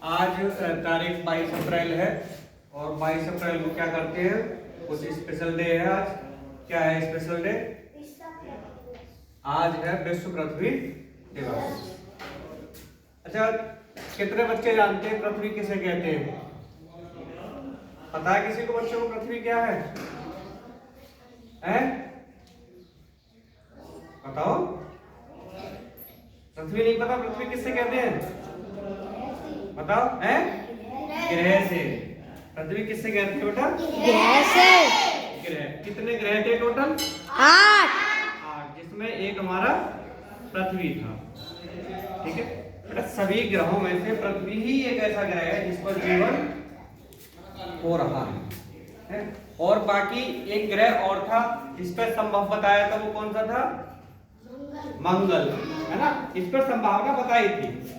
आज तारीख 22 अप्रैल है और 22 अप्रैल को क्या करते हैं, कुछ स्पेशल डे है आज। क्या है स्पेशल डे? आज है विश्व पृथ्वी दिवस। अच्छा, कितने बच्चे जानते हैं पृथ्वी किसे कहते हैं? पता है किसी को बच्चों को पृथ्वी क्या है? हैं? बताओ। पृथ्वी नहीं पता? पृथ्वी किससे कहते हैं? बताओ। हैं? ग्रह से। पृथ्वी किससे कहते हैं बेटा? ग्रह से। ग्रह। कितने ग्रह थे टोटल? 8। जिसमें एक हमारा पृथ्वी था। ठीक है बेटा, सभी ग्रहों में से पृथ्वी ही एक ऐसा ग्रह है जिस पर जीवन हो रहा है। और बाकी एक ग्रह और था जिस पर संभव बताया था, वो कौन सा था? मंगल, है ना। इस पर संभावना बताई थी,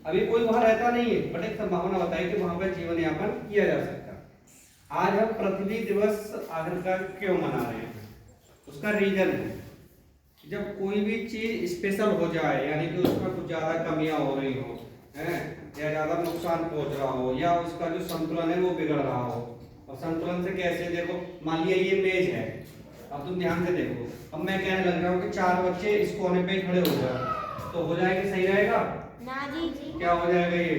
अभी कोई वहां रहता नहीं है, बट एक संभावना बताई कि वहां पर जीवन यापन किया जा सकता। आज हम पृथ्वी दिवस आखिरकार क्यों मना रहे हैं? उसका रीजन है, जब कोई भी चीज स्पेशल हो जाए, यानी कि उसमें कुछ ज्यादा कमियां हो रही हो, हैं, या ज्यादा नुकसान पहुंच रहा हो, या उसका जो संतुलन है वो बिगड़ रहा हो। और संतुलन से कैसे? देखो, मान लिया ये मेज है, अब तुम ध्यान से देखो। अब मैं कहने लग रहा हूँ कि 4 बच्चे इस कोने पे खड़े हो जाए, तो हो जाएगा? सही रहेगा ना जी। क्या हो जाएगा? ये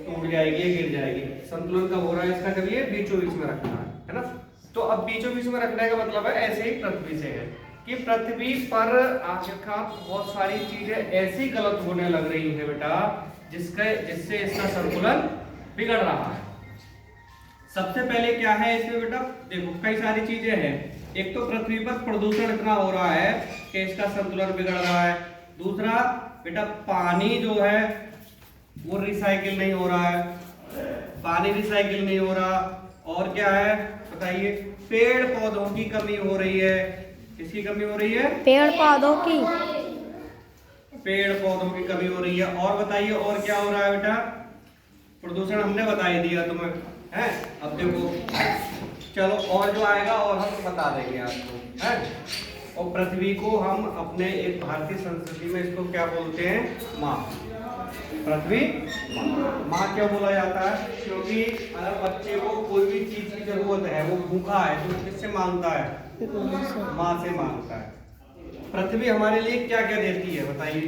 टूट जाएगी, ये गिर जाएगी। संतुलन कब हो रहा है इसका? जब ये बीचों बीच में रखना है ना। तो अब बीचों बीच में रखने का मतलब है ऐसे ही पृथ्वी से है कि पृथ्वी पर आखिरकार बहुत सारी चीजें ऐसी गलत होने लग रही है बेटा, जिससे इसका संतुलन बिगड़ रहा है। सबसे पहले क्या है इसमें बेटा? देखो, कई सारी चीजें हैं। एक तो पृथ्वी पर प्रदूषण इतना हो रहा है कि इसका संतुलन बिगड़ रहा है। दूसरा बेटा, पानी जो है वो रिसाइकिल नहीं हो रहा है, पानी रिसाइकिल नहीं हो रहा। और क्या है बताइए? पेड़ पौधों की कमी हो रही है। किसकी कमी हो रही है? पेड़ पौधों की। पेड़ पौधों की कमी हो रही है। और बताइए और क्या हो रहा है बेटा? प्रदूषण हमने बता ही दिया तुम्हें, है। अब देखो, चलो और जो आएगा और हम बता देंगे आपको, है। और पृथ्वी को हम अपने एक भारतीय संस्कृति में इसको क्या बोलते हैं? माँ। पृथ्वी माँ क्यों बोला जाता है? क्योंकि अगर बच्चे को कोई भी चीज की जरूरत है, वो भूखा है, तो किससे मांगता है? माँ से मांगता है। पृथ्वी हमारे लिए क्या क्या देती है बताइए?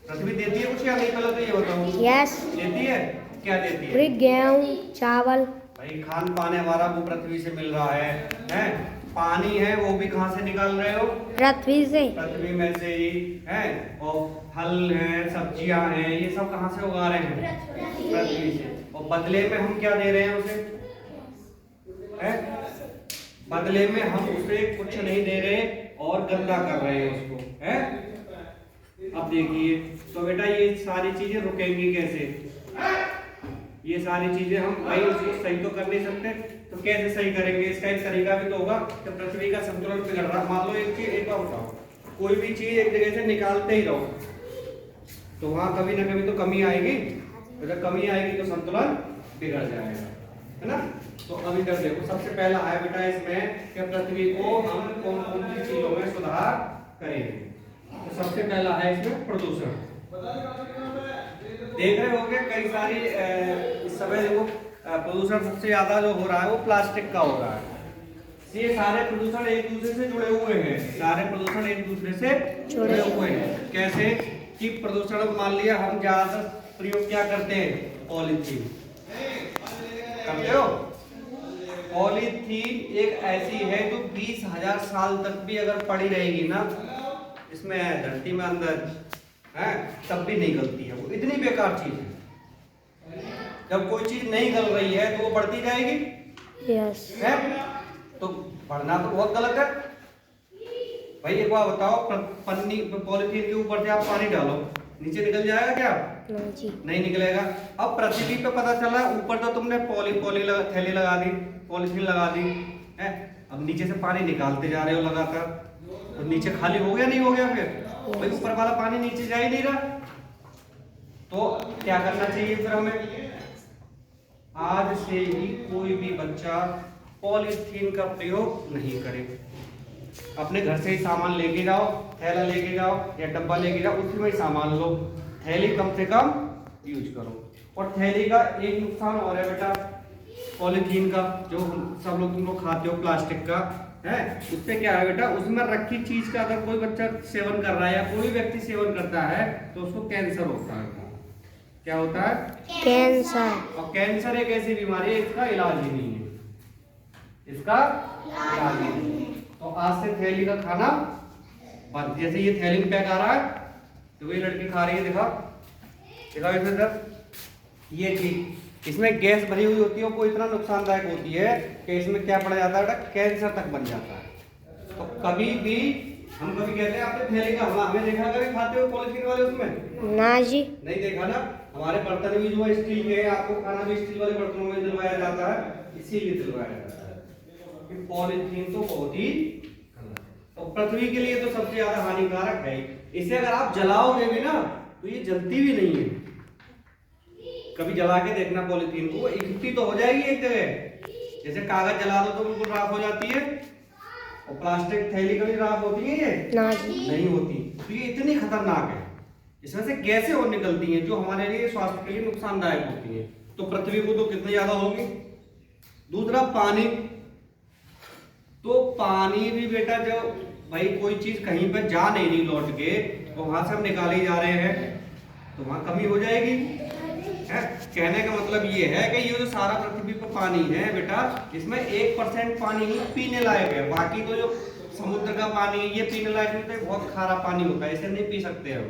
पृथ्वी देती है कुछ या नहीं? पहले तो ये बताओ। यस। देती है। क्या देती है? गेहूं, चावल। भाई खान पान हमारा वो पृथ्वी से मिल रहा है, हैं? पानी है वो भी कहाँ से निकाल रहे हो? पृथ्वी से। पृथ्वी में से ही, है। और फल है, सब्जियां हैं, ये सब कहाँ से उगा रहे हैं? पृथ्वी से। और बदले में हम क्या दे रहे हैं उसे? है? बदले में हम उसे कुछ नहीं दे रहे और गंदा कर रहे हैं उसको, है। अब देखिए, तो बेटा ये सारी चीजें रुकेंगी कैसे? ये सारी चीजें हम भाई उसको सही तो कर नहीं सकते, तो कैसे सही करेंगे? इसका एक तरीका भी तो होगा कि पृथ्वी का संतुलन बिगड़ रहा। मान लो एक बार बताओ, कोई भी चीज एक जगह से निकालते ही रहो तो वहां कभी ना कभी तो कमी आएगी। तो जब कमी आएगी तो संतुलन बिगड़ जाएगा, है ना। तो अब इधर देखो, सबसे पहला है बेटा इसमें कि पृथ्वी को हम कौन कौन सी चीजों में सुधार करेंगे। तो सबसे पहला है इसमें प्रदूषण। देख रहे होंगे कई सारी इस समय देखो, प्रदूषण सबसे ज्यादा जो हो रहा है वो प्लास्टिक का हो रहा है। ये सारे प्रदूषण एक दूसरे से जुड़े हुए हैं, सारे प्रदूषण एक दूसरे से जुड़े हुए हैं। कैसे कि प्रदूषण, मान लिया हम ज्यादा प्रयोग क्या करते हैं? पॉलीथीन करते हो। पॉलीथीन एक ऐसी है जो 20,000 साल तक भी अगर पड़ी रहेगी ना इसमें धरती में अंदर, है, तब भी नहीं गलती है। वो इतनी बेकार चीज है। जब कोई चीज नहीं गल रही है तो वो बढ़ती जाएगी। यस। है? तो बढ़ना तो बहुत गलत है भाई। एक बार बताओ, पन्नी पॉलीथीन के ऊपर से आप पानी डालो, नीचे निकल जाएगा क्या? नहीं निकलेगा। अब पृथ्वी पे पता चला, ऊपर तो तुमने थैली लगा दी, पॉलीथीन लगा दी, है। अब नीचे से पानी निकालते जा रहे हो लगातार, तो नीचे खाली हो गया नहीं हो गया? फिर भाई ऊपर वाला पानी नीचे जा ही नहीं रहा। तो क्या करना चाहिए फिर हमें? आज से ही कोई भी बच्चा पॉलीथीन का प्रयोग नहीं करे। अपने घर से ही सामान लेके जाओ, थैला लेके जाओ या डब्बा लेके जाओ, उसी में ही सामान लो। थैली कम से कम यूज करो। और थैली का एक नुकसान और है बेटा, पॉलीथीन का, जो सब लोग तुम लोग खाते हो प्लास्टिक का है, उससे क्या है बेटा, उसमें रखी चीज का अगर कोई बच्चा सेवन कर रहा है या कोई व्यक्ति सेवन करता है तो उसको कैंसर होता है। क्या होता है? कैंसर। और कैंसर एक ऐसी बीमारी है इसका इलाज ही नहीं है, इसका इलाज ही नहीं है। तो आज से थैली का खाना बंद। जैसे ये थैली में पैक आ रहा है तो वही लड़की खा रही है, दिखाओ इसमें सर, ये चीज इसमें गैस भरी हुई होती है, वो इतना नुकसानदायक होती है कि इसमें क्या पड़ जाता है, कैंसर तक बन जाता है। तो कभी भी हम कभी कहते हैं आपने थैली का हमें देखा कभी खाते हो पॉलीथीन वाले उसमें? ना जी। नहीं देखा ना। हमारे बर्तन भी जो स्टील के, आपको खाना भी स्टील वाले बर्तनों में दिलवाया जाता है, इसीलिए दिलवाया जाता है कि पॉलीथीन तो बहुत ही, तो पृथ्वी के लिए तो सबसे ज्यादा हानिकारक है। इसे अगर आप जलाओगे भी ना तो ये जलती भी नहीं है। कभी जला के देखना पॉलीथीन को, इकट्ठी तो हो जाएगी एक जगह, जैसे कागज जला दो तो बिल्कुल राख हो जाती है, और प्लास्टिक थैली कभी राख होती है ये? ना जी। नहीं होती। तो ये इतनी खतरनाक है, इसमें से गैसें और निकलती हैं जो हमारे लिए स्वास्थ्य के लिए नुकसानदायक होती हैं। तो पृथ्वी को तो कितनी ज्यादा होगी। दूसरा पानी, तो पानी भी बेटा, जो भाई कोई चीज कहीं पर जा नहीं रही लौट के, तो वहां से हम निकाले जा रहे हैं तो वहां कमी हो जाएगी है। कहने का मतलब ये है कि ये जो सारा पृथ्वी पर पानी है बेटा, इसमें 1% पानी ही पीने लायक है, बाकी तो जो समुद्र का पानी है ये पीने लायक नहीं, तो बहुत खारा पानी होता है, इसे नहीं पी सकते हम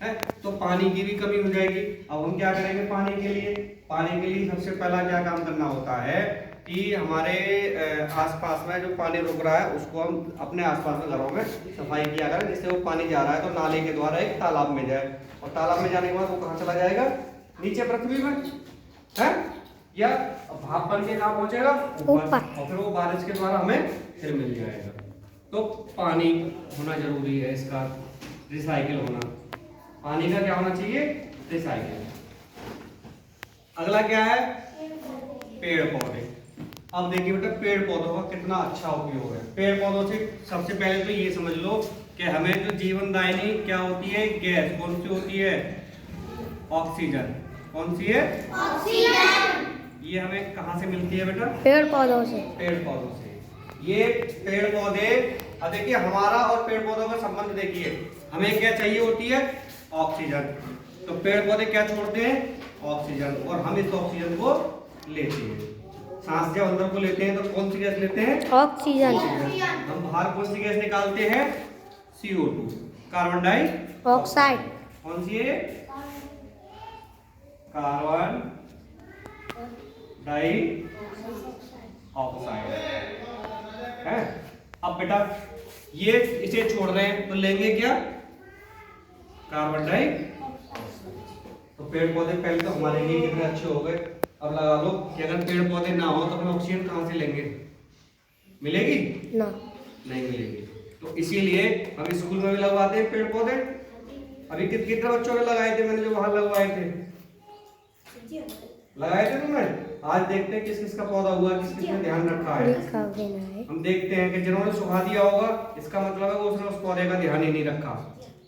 है। तो पानी की भी कमी हो जाएगी। अब हम क्या करेंगे पानी के लिए? पानी के लिए सबसे पहला क्या काम करना होता है कि हमारे आसपास में जो पानी रुक रहा है उसको हम अपने आसपास में घरों में सफाई किया करें, जिससे वो पानी जा रहा है तो नाले के द्वारा एक तालाब में जाए, और तालाब में जाने के बाद वो कहाँ चला जाएगा? नीचे पृथ्वी में है, या भाप बन के कहाँ पहुंचेगा? ऊपर, और फिर वो बारिश के द्वारा हमें फिर मिल जाएगा। तो पानी होना जरूरी है, इसका रिसाइकिल होना, पानी का क्या होना चाहिए? रिसाइकिल। अगला क्या है? पेड़ पौधे। अब देखिए बेटा, पेड़ पौधों का कितना अच्छा उपयोग है। पेड़ पौधों से सबसे पहले तो ये समझ लो कि हमें जो जीवनदायिनी क्या होती है, गैस कौन सी होती है? ऑक्सीजन। कौन सी है? ऑक्सीजन। ये हमें कहाँ से मिलती है बेटा? पेड़ पौधों से। पेड़ पौधों से। ये पेड़ पौधे, अब देखिए हमारा और पेड़ पौधों का संबंध देखिए, हमें क्या चाहिए होती है? ऑक्सीजन। तो पेड़ पौधे क्या छोड़ते हैं? ऑक्सीजन, और हम इस ऑक्सीजन को लेते हैं। सांस जब अंदर को लेते हैं तो कौन सी गैस लेते हैं? ऑक्सीजन। हम बाहर कौन सी गैस निकालते हैं? CO2, carbon dioxide. कौन सी है? कार्बन डाइऑक्साइड है। अब बेटा ये इसे छोड़ रहे हैं तो लेंगे क्या? Carbon dioxide. तो पेड़ पौधे पहले तो हमारे लिए कितने अच्छे हो गए। अब लगा लो कि अगर पेड़ पौधे ना हो तो हम ऑक्सीजन कहाँ से लेंगे? मिलेगी ना? नहीं मिलेगी। तो इसीलिए हम स्कूल में भी लगवाते हैं पेड़ पौधे। अभी कितने बच्चों ने लगाए थे? मैंने जो वहां लगवाए थे, लगाए थे तुमने? आज देखते हैं किस किस का पौधा हुआ, किस किस ने ध्यान रखा है। हम देखते हैं कि जिन्होंने सुखा दिया होगा, इसका मतलब है वो उसने उस पौधे का ध्यान ही नहीं रखा।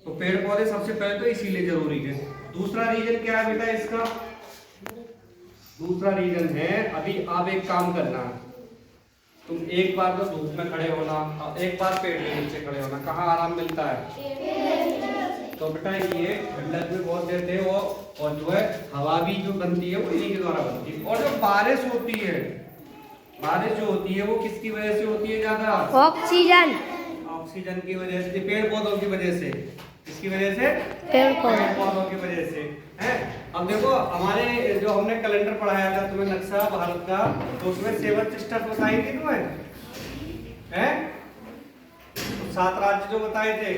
तो पेड़ पौधे सबसे पहले तो इसीलिए जरूरी है। दूसरा रीजन क्या है बेटा इसका? दूसरा रीजन है, अभी आप एक काम करना, तुम एक बार तो धूप में खड़े होना और एक बार पेड़ के नीचे खड़े होना, कहाँ आराम मिलता है? तो बेटा ये ठंडक में बहुत देते हैं वो, और जो है हवा भी जो बनती है वो इन्हीं के द्वारा बनती है। और जो बारिश होती है, बारिश जो होती है वो किसकी वजह से होती है? ज्यादा ऑक्सीजन। ऑक्सीजन की वजह से, पेड़ पौधों की वजह से। किसकी वजह से? पेड़ पौधों की वजह से है। अब देखो हमारे जो हमने कैलेंडर पढ़ाया था तुम्हें, नक्शा भारत का, तो उसमें 7 सिस्टर्स बताई थी तुम्हें हैं? 7 राज्य जो बताए थे,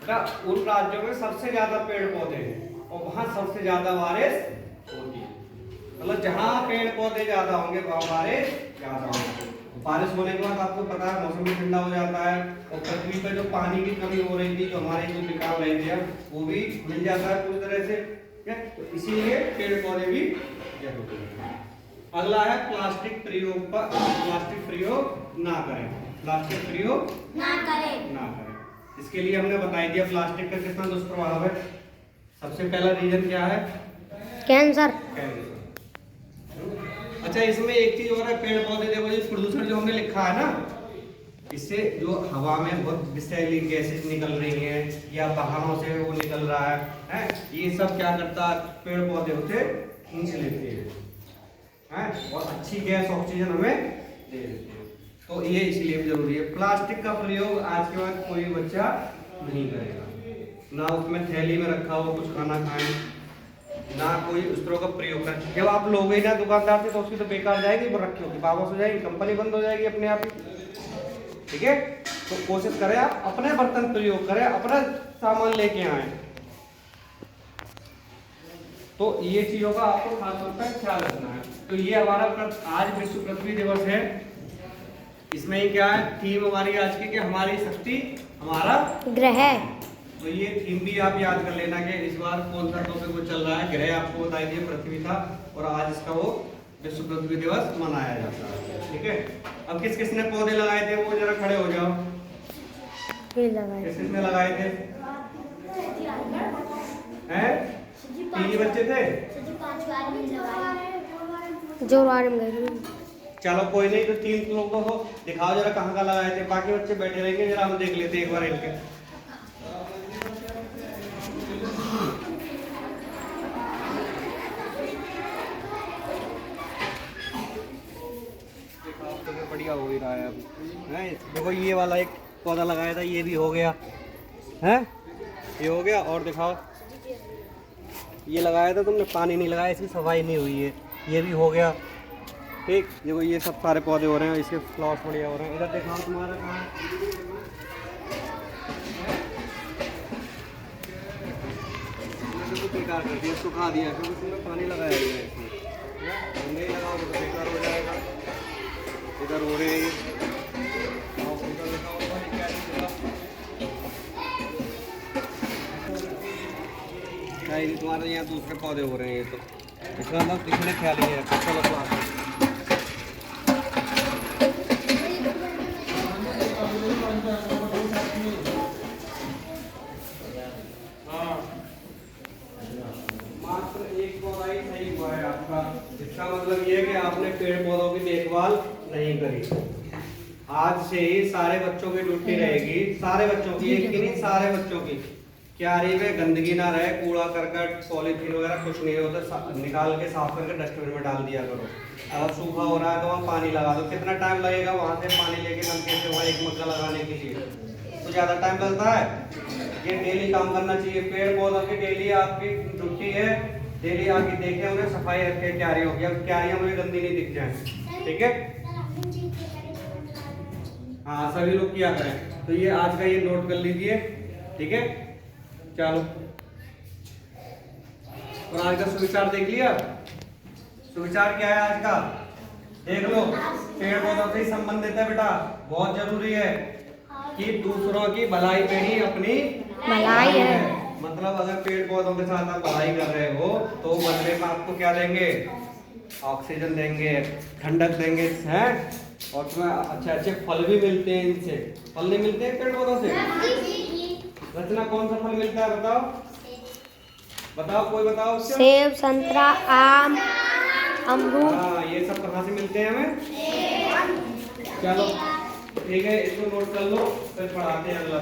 उन राज्यों में सबसे ज्यादा पेड़ पौधे हैं और वहां सबसे ज्यादा बारिश होती है। मतलब जहां पेड़ पौधे ज्यादा होंगे वहां बारिश ज्यादा होगी। बारिश होने के बाद आपको पता है मौसम भी ठंडा हो जाता है, और पृथ्वी पर जो पानी की कमी हो रही थी, जो हमारे जो निकाल रहे थे वो भी मिल जाता है पूरी तरह से। तो इसीलिए पेड़ पौधे भी जरूरी है। अगला है प्लास्टिक प्रयोग पर, प्लास्टिक प्रयोग ना करें। प्लास्टिक प्रयोग ना करें। इसके लिए हमने बताई दिया प्लास्टिक का कितना दुष्प्रभाव है। सबसे पहला रीजन क्या है? कैंसर। कैंसर। अच्छा, इसमें एक चीज और है, पेड़ पौधे देखो, ये प्रदूषण जो हमने लिखा है ना, इससे जो हवा में बहुत विषैली गैसेज निकल रही हैं या वाहनों से वो निकल रहा है, ये सब क्या करता है, पेड़ पौधे होते खींच लेते हैं और अच्छी गैस ऑक्सीजन हमें दे देते हैं। तो ये इसलिए भी जरूरी है। प्लास्टिक का प्रयोग आज के बाद कोई बच्चा नहीं करेगा, ना उसमें थैली में रखा हो कुछ खाना खाएं, ना कोई उस तरह का प्रयोग करें। जब आप लोगे ना दुकानदार से तो उसकी तो बेकार जाएगी, वो रखी होगी, वापस हो जाएगी, कंपनी बंद हो जाएगी अपने आप ही। ठीक है, तो कोशिश करें आप अपने बर्तन प्रयोग करें, अपना सामान लेके आए। तो ये चीजों का आपको खास तौर पर ख्याल रखना है। तो ये हमारा आज विश्व पृथ्वी दिवस है। इसमें ही क्या है थीम हमारी आज की, कि हमारी शक्ति हमारा ग्रह। तो ये थीम भी आप याद कर लेना कि इस बार कौन सा टॉपिक वो चल रहा है। ग्रह आपको बताई दिए पृथ्वी था, और आज इसका वो विश्व पृथ्वी दिवस मनाया जाता है। ठीक है, अब किस किस ने पौधे लगाए थे वो जरा खड़े हो जाओ। किस किसने लगाए थे? हैं? 3 ही बच्चे थे जो गए। चलो कोई नहीं, तो 3 लोगों को दिखाओ जरा कहाँ का लगाए थे। बाकी बच्चे बैठे रहेंगे, जरा हम देख लेते हैं एक बार इनके। बढ़िया हो ही रहा है अब। है देखो, ये वाला एक पौधा लगाया था, ये भी हो गया है, ये हो गया। और दिखाओ, ये लगाया था तुमने, पानी नहीं लगाया, इसकी सफाई नहीं हुई है, ये भी हो गया। ठीक, देखो ये सब सारे पौधे हो रहे हैं, इसके फ्लावर्स बढ़िया हो रहे हैं। इधर दिखाओ तुम्हारा कहाँ है? बेकार कर दिया, सुखा दिया, क्योंकि तुमने पानी लगाया हुआ है इसमें। नहीं लगाओ तो बेकार हो जाएगा। इधर हो रहे हैं, तुम्हारे यहाँ दूसरे पौधे हो रहे हैं, तो इसका मतलब इसमें ख्याल ही है। चलो तो मात्र एक पौधा ही सही हुआ है आपका। इसका मतलब ये है कि आपने पेड़ पौधों की देखभाल नहीं करी। आज से ही सारे बच्चों की ड्यूटी रहेगी, सारे बच्चों की, एक की नहीं सारे बच्चों की। क्यारी में गंदगी ना रहे, कूड़ा करकट पॉलीथीन वगैरह कुछ नहीं होता, निकाल के साफ करके डस्टबिन में डाल दिया करो। अगर सूखा हो रहा है तो वहाँ पानी लगा दो। कितना टाइम लगेगा वहाँ से पानी लेके नलके से वहाँ एक मग्गा लगाने के लिए? तो ज़्यादा टाइम लगता है। ये डेली काम करना चाहिए। पेड़ पौधों की डेली आपकी ड्यूटी है, डेली आके देखें उन्हें, सफाई रखे क्यारी हो गया, क्यारियाँ मुझे गंदी नहीं दिख जाए। ठीक है, हाँ सभी लोग किया करें। तो ये आज का ये नोट कर लीजिए। ठीक है, चलो, और आज का सुविचार देख लिया। सुविचार क्या है आज का? देख लो, पेड़ पौधों से ही संबंधित है बेटा, बहुत जरूरी है कि दूसरों की भलाई पे ही अपनी भलाई है। मतलब अगर पेड़ पौधों के साथ आप भलाई कर रहे हो तो बदले में आपको क्या देंगे? ऑक्सीजन देंगे, ठंडक देंगे, हैं, और तुम्हें अच्छे अच्छे फल भी मिलते हैं इनसे। फल नहीं मिलते हैं पेड़ पौधों से? रचना कौन सा फल मिलता है बताओ? बताओ, कोई बताओ। सेब, संतरा, आम, अमरूद। हाँ, ये सब कहाँ से मिलते हैं हमें? चलो ठीक है, इसको नोट कर लो, फिर पढ़ाते हैं अगला।